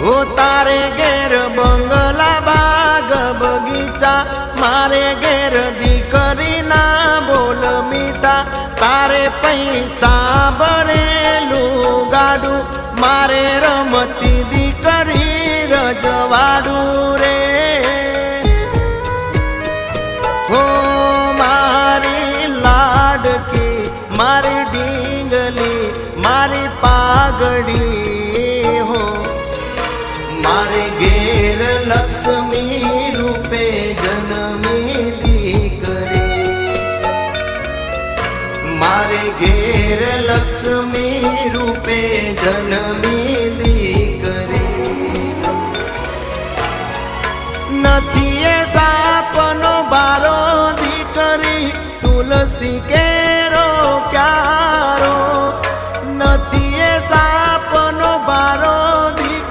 हो तारे घेर बंगला बाग बगीचा मारे घेर दीकरी ना बोल मीठा तारे पैसा भरेलू गाडू मारे रमती दीकरी रजवाडू रे हो मारी लाडकी मारी डींगली मारी पागड़ी हो मारे